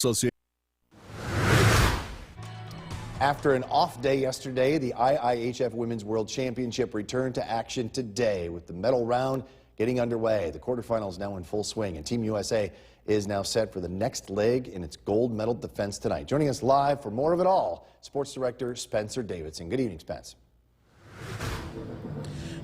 Association. After an off day yesterday, the IIHF Women's World Championship returned to action today with the medal round getting underway. The quarterfinals now in full swing, and Team USA is now set for the next leg in its gold medal defense tonight. Joining us live for more of it all, Sports Director Spencer Davidson. Good evening, Spence.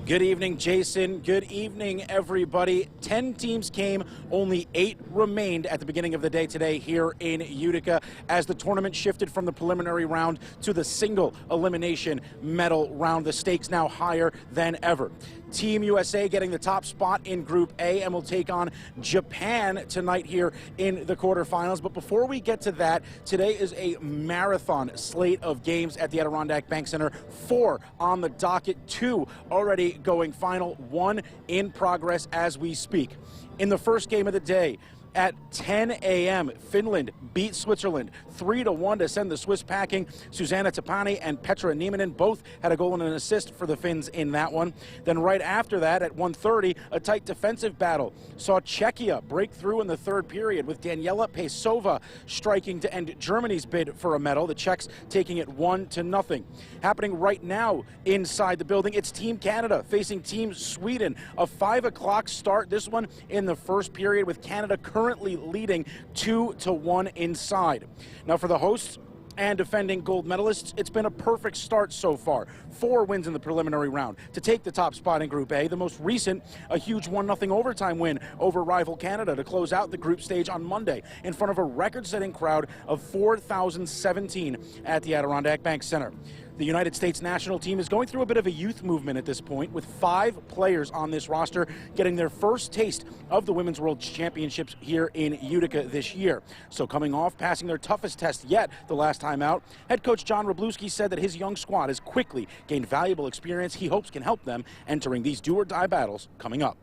Good evening, Jason. Good evening, everybody. 10 teams came, only 8 remained at the beginning of the day today here in Utica as the tournament shifted from the preliminary round to the single elimination medal round. The stakes now higher than ever. Team USA getting the top spot in Group A and will take on Japan tonight here in the quarterfinals. But before we get to that, today is a marathon slate of games at the Adirondack Bank Center. 4 on the docket, 2 already going final, 1 in progress as we speak. In the first game of the day, at 10 a.m., Finland beat Switzerland 3-1 to send the Swiss packing. Susanna Tapani and Petra Nieminen both had a goal and an assist for the Finns in that one. Then right after that, at 1:30, a tight defensive battle saw Czechia break through in the third period with Daniela Pesova striking to end Germany's bid for a medal. The Czechs taking it 1-0. Happening right now inside the building, it's Team Canada facing Team Sweden. A 5 o'clock start, this one in the first period, with Canada currently leading 2-1 inside. Now for the hosts and defending gold medalists, it's been a perfect start so far. 4 wins in the preliminary round to take the top spot in Group A. The most recent, a huge 1-0 overtime win over rival Canada to close out the group stage on Monday in front of a record-setting crowd of 4,017 at the Adirondack Bank Center. The United States national team is going through a bit of a youth movement at this point, with 5 players on this roster getting their first taste of the Women's World Championships here in Utica this year. So coming off passing their toughest test yet the last time out, head coach John Wroblewski said that his young squad has quickly gained valuable experience he hopes can help them entering these do-or-die battles coming up.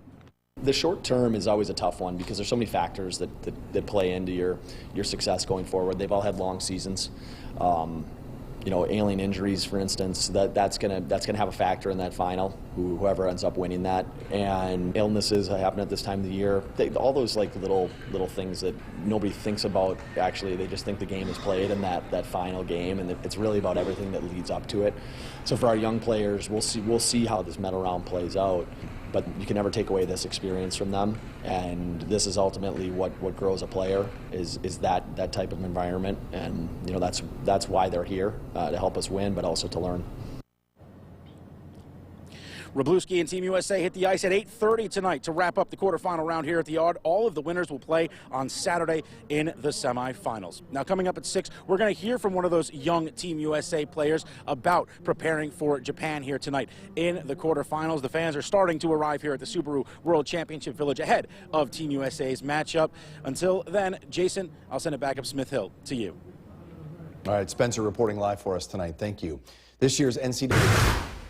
The short term is always a tough one because there's so many factors that play into your success going forward. They've all had long seasons. You know, alien injuries, for instance, that's gonna have a factor in that final. Whoever ends up winning that, and illnesses that happen at this time of the year. All those like little things that nobody thinks about. Actually, they just think the game is played in that final game, and it's really about everything that leads up to it. So for our young players, we'll see how this medal round plays out. But you can never take away this experience from them, and this is ultimately what grows a player is that type of environment, and you know that's why they're here to help us win, but also to learn. Wroblewski and Team USA hit the ice at 8:30 tonight to wrap up the quarterfinal round here at the Yard. All of the winners will play on Saturday in the semifinals. Now coming up at 6, we're going to hear from one of those young Team USA players about preparing for Japan here tonight in the quarterfinals. The fans are starting to arrive here at the Subaru World Championship Village ahead of Team USA's matchup. Until then, Jason, I'll send it back up Smith Hill to you. All right, Spencer reporting live for us tonight. Thank you. This year's NCAA...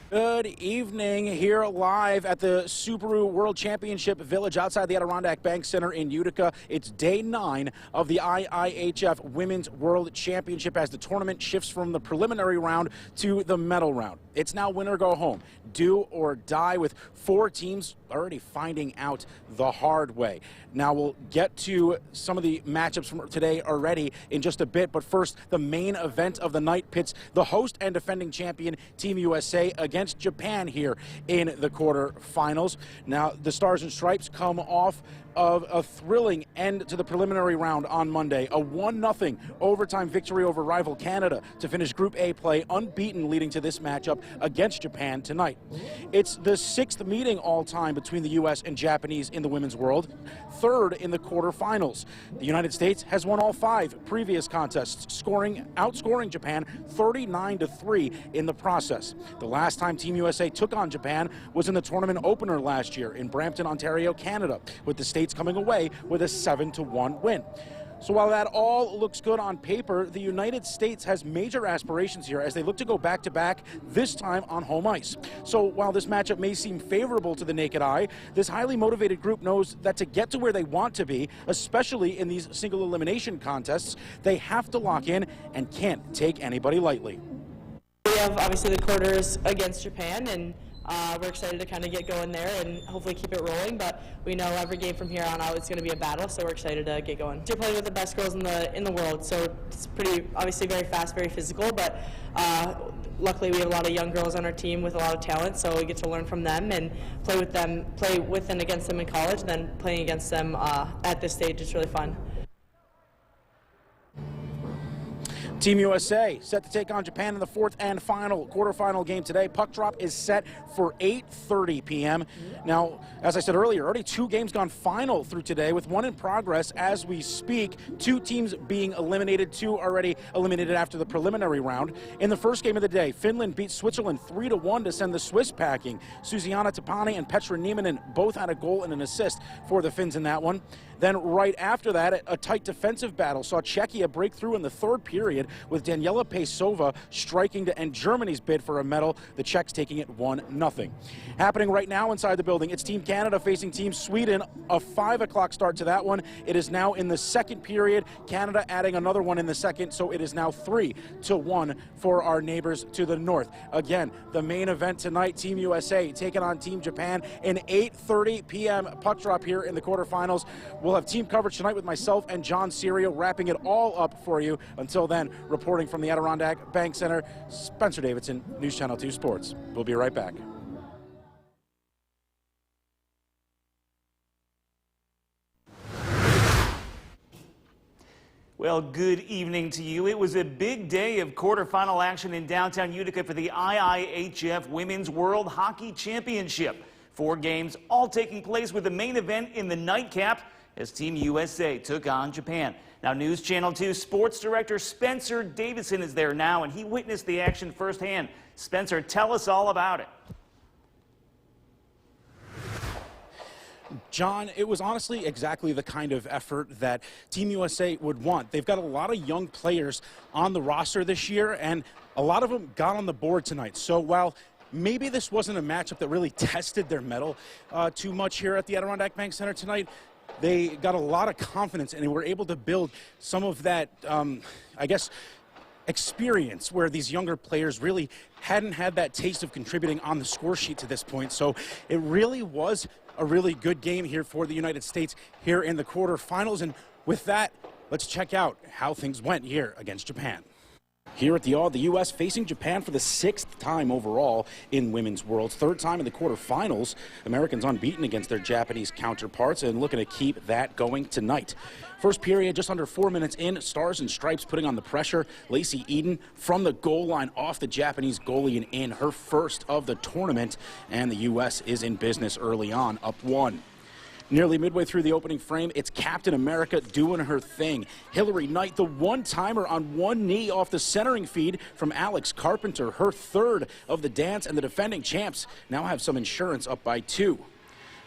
Good evening, here live at the Subaru World Championship Village outside the Adirondack Bank Center in Utica. It's day 9 of the IIHF Women's World Championship as the tournament shifts from the preliminary round to the medal round. It's now win or go home, do or die, with 4 teams already finding out the hard way. Now we'll get to some of the matchups from today already in just a bit, but first the main event of the night pits the host and defending champion Team USA against Japan here in the quarterfinals. Now the Stars and Stripes come off of a thrilling end to the preliminary round on Monday. A 1-0 overtime victory over rival Canada to finish Group A play unbeaten, leading to this matchup against Japan tonight. It's the 6th meeting all-time between the U.S. and Japanese in the women's world, 3rd in the quarterfinals. The United States has won all 5 previous contests, outscoring Japan 39-3 in the process. The last time Team USA took on Japan was in the tournament opener last year in Brampton, Ontario, Canada, with the States coming away with a 7-1 win. So while that all looks good on paper, the United States has major aspirations here as they look to go back-to-back, this time on home ice. So while this matchup may seem favorable to the naked eye, this highly motivated group knows that to get to where they want to be, especially in these single elimination contests, they have to lock in and can't take anybody lightly. We have obviously the quarters against Japan, and We're excited to kind of get going there and hopefully keep it rolling, but we know every game from here on out is going to be a battle, so we're excited to get going. We're playing with the best girls in the world, so it's pretty, obviously very fast, very physical, but luckily we have a lot of young girls on our team with a lot of talent, so we get to learn from them and play with and against them in college, and then playing against them at this stage is really fun. Team USA set to take on Japan in the fourth and final quarterfinal game today. Puck drop is set for 8:30 p.m. Now, as I said earlier, already 2 games gone final through today, with 1 in progress as we speak. 2 teams being eliminated, 2 already eliminated after the preliminary round. In the first game of the day, Finland beat Switzerland 3-1 to send the Swiss packing. Susiana Tapani and Petra Nieminen both had a goal and an assist for the Finns in that one. Then right after that, a tight defensive battle saw Czechia break through in the third period, with Daniela Pesova striking to end Germany's bid for a medal, the Czechs taking it 1-0. Happening right now inside the building, it's Team Canada facing Team Sweden, a 5 o'clock start to that one. It is now in the second period, Canada adding another one in the second, so it is now 3-1 for our neighbors to the north. Again, the main event tonight, Team USA taking on Team Japan, an 8:30 p.m. puck drop here in the quarterfinals. We'll have team coverage tonight with myself and John Serio, wrapping it all up for you. Until then, reporting from the Adirondack Bank Center, Spencer Davidson, News Channel 2 Sports. We'll be right back. Well, good evening to you. It was a big day of quarterfinal action in downtown Utica for the IIHF Women's World Hockey Championship. 4 games all taking place with the main event in the nightcap as Team USA took on Japan. Now, News Channel 2 Sports Director Spencer Davidson is there now, and he witnessed the action firsthand. Spencer, tell us all about it. John, it was honestly exactly the kind of effort that Team USA would want. They've got a lot of young players on the roster this year, and a lot of them got on the board tonight. So while maybe this wasn't a matchup that really tested their mettle too much here at the Adirondack Bank Center tonight, they got a lot of confidence and they were able to build some of that, I guess, experience where these younger players really hadn't had that taste of contributing on the score sheet to this point. So it really was a really good game here for the United States here in the quarterfinals. And with that, let's check out how things went here against Japan. Here at the All, the U.S. facing Japan for the 6th time overall in Women's Worlds, 3rd time in the quarterfinals. Americans unbeaten against their Japanese counterparts and looking to keep that going tonight. First period, just under 4 minutes in, Stars and Stripes putting on the pressure. Lacey Eden from the goal line off the Japanese goalie and in, her first of the tournament, and the U.S. is in business early on, up 1. Nearly midway through the opening frame, it's Captain America doing her thing. Hillary Knight, the one-timer on one knee off the centering feed from Alex Carpenter, her 3rd of the dance, and the defending champs now have some insurance up by 2.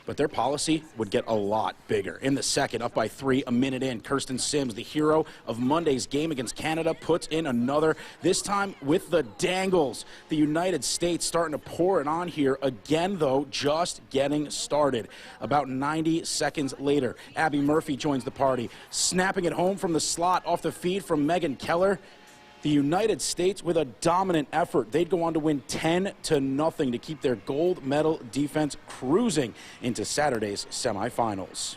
But their policy would get a lot bigger. In the second, up by 3, a minute in, Kirsten Sims, the hero of Monday's game against Canada, puts in another, this time with the dangles. The United States starting to pour it on here again, though, just getting started. About 90 seconds later, Abby Murphy joins the party, snapping it home from the slot off the feed from Megan Keller. The United States with a dominant effort. They'd go on to win 10-0 to keep their gold medal defense cruising into Saturday's semifinals.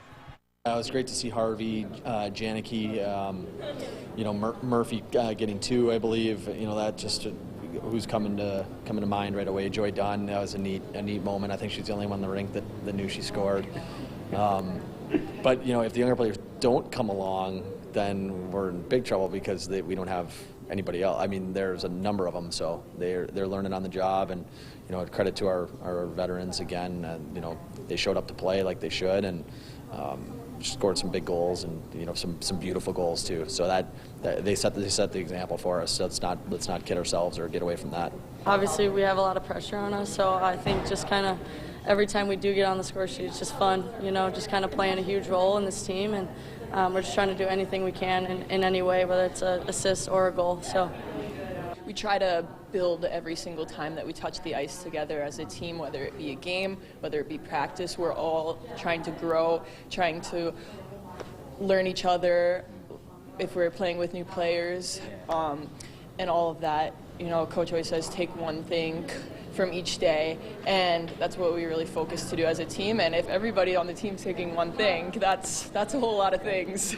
It was great to see Harvey, Janicki, Murphy getting 2, I believe. That just who's coming to mind right away. Joy Dunn, that was a neat moment. I think she's the only one in the rink that knew she scored. But if the younger players don't come along, then we're in big trouble because we don't have anybody else. I mean, there's a number of them, so they're learning on the job, and credit to our veterans again. They showed up to play like they should, and scored some big goals and some beautiful goals too. So that they set the example for us. So let's not kid ourselves or get away from that. Obviously, we have a lot of pressure on us, so I think just kind of every time we do get on the score sheet, it's just fun. Just kind of playing a huge role in this team, and we're just trying to do anything we can in any way, whether it's an assist or a goal. So we try to build every single time that we touch the ice together as a team, whether it be a game, whether it be practice. We're all trying to grow, trying to learn each other if we're playing with new players, and all of that. Coach always says take one thing from each day, and that's what we really focus to do as a team. And if everybody on the team's taking one thing, that's a whole lot of things.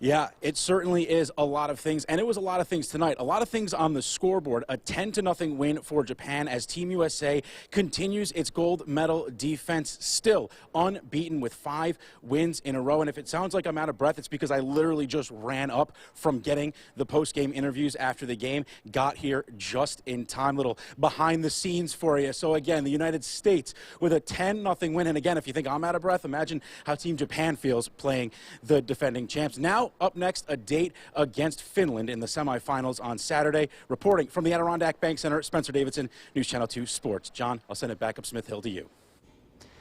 Yeah, it certainly is a lot of things, and it was a lot of things tonight. A lot of things on the scoreboard. A 10-0 win for Japan as Team USA continues its gold medal defense, still unbeaten with 5 wins in a row. And if it sounds like I'm out of breath, it's because I literally just ran up from getting the post-game interviews after the game. Got here just in time. Little behind the scenes for you. So again, the United States with a 10-0 win. And again, if you think I'm out of breath, imagine how Team Japan feels playing the defending champs. Now, up next, a date against Finland in the semifinals on Saturday. Reporting from the Adirondack Bank Center, Spencer Davidson, News Channel 2 Sports. John, I'll send it back up Smith Hill to you.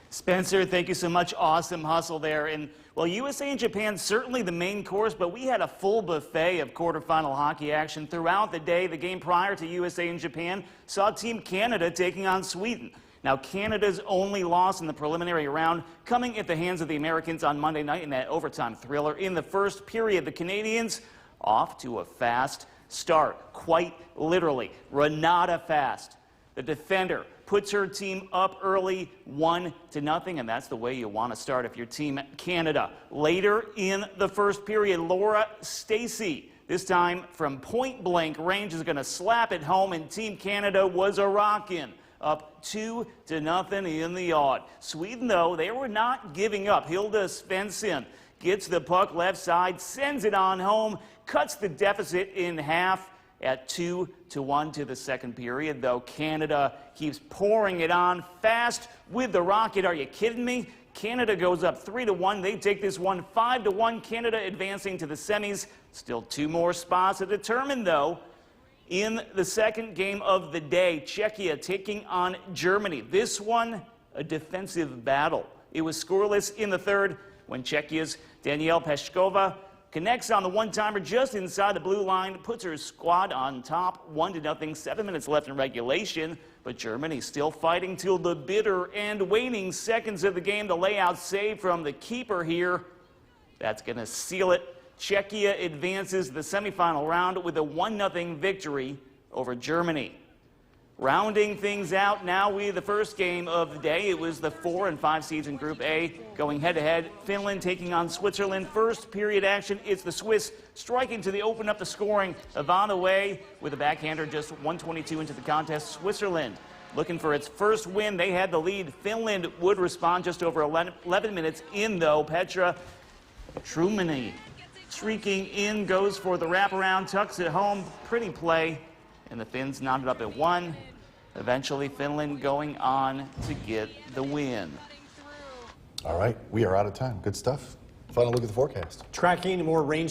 Spencer, thank you so much. Awesome hustle there. And, well, USA and Japan, certainly the main course, but we had a full buffet of quarterfinal hockey action throughout the day. The game prior to USA and Japan saw Team Canada taking on Sweden. Now, Canada's only loss in the preliminary round coming at the hands of the Americans on Monday night in that overtime thriller. In the first period, the Canadians off to a fast start, quite literally. Renata Fast, the defender, puts her team up early 1-0, and that's the way you want to start if you're Team Canada. Later in the first period, Laura Stacey, this time from point-blank range, is going to slap it home, and Team Canada was a rockin'. Up 2-0 in the odd. Sweden, though, they were not giving up. Hilda Svensson gets the puck left side, sends it on home, cuts the deficit in half at 2-1 to the second period, though Canada keeps pouring it on fast with the rocket. Are you kidding me? Canada goes up 3-1. They take this one 5-1. Canada advancing to the semis. Still 2 more spots to determine, though. In the second game of the day, Czechia taking on Germany. This one, a defensive battle. It was scoreless in the third when Czechia's Danielle Peskova connects on the one-timer just inside the blue line, puts her squad on top, 1-0, 7 minutes left in regulation. But Germany still fighting till the bitter end, waning seconds of the game. The layout save from the keeper here. That's going to seal it. Czechia advances the semifinal round with a 1-0 victory over Germany. Rounding things out now with the first game of the day. It was the 4 and 5 seeds in Group A going head-to-head. Finland taking on Switzerland. First period action. It's the Swiss striking to open up the scoring. Ivana Way with a backhander just 1:22 into the contest. Switzerland looking for its first win. They had the lead. Finland would respond just over 11 minutes in, though. Petra Trumani streaking in, goes for the wraparound, tucks it home. Pretty play, and the Finns knotted up at 1. Eventually, Finland going on to get the win. All right, we are out of time. Good stuff. Final look at the forecast. Tracking more rain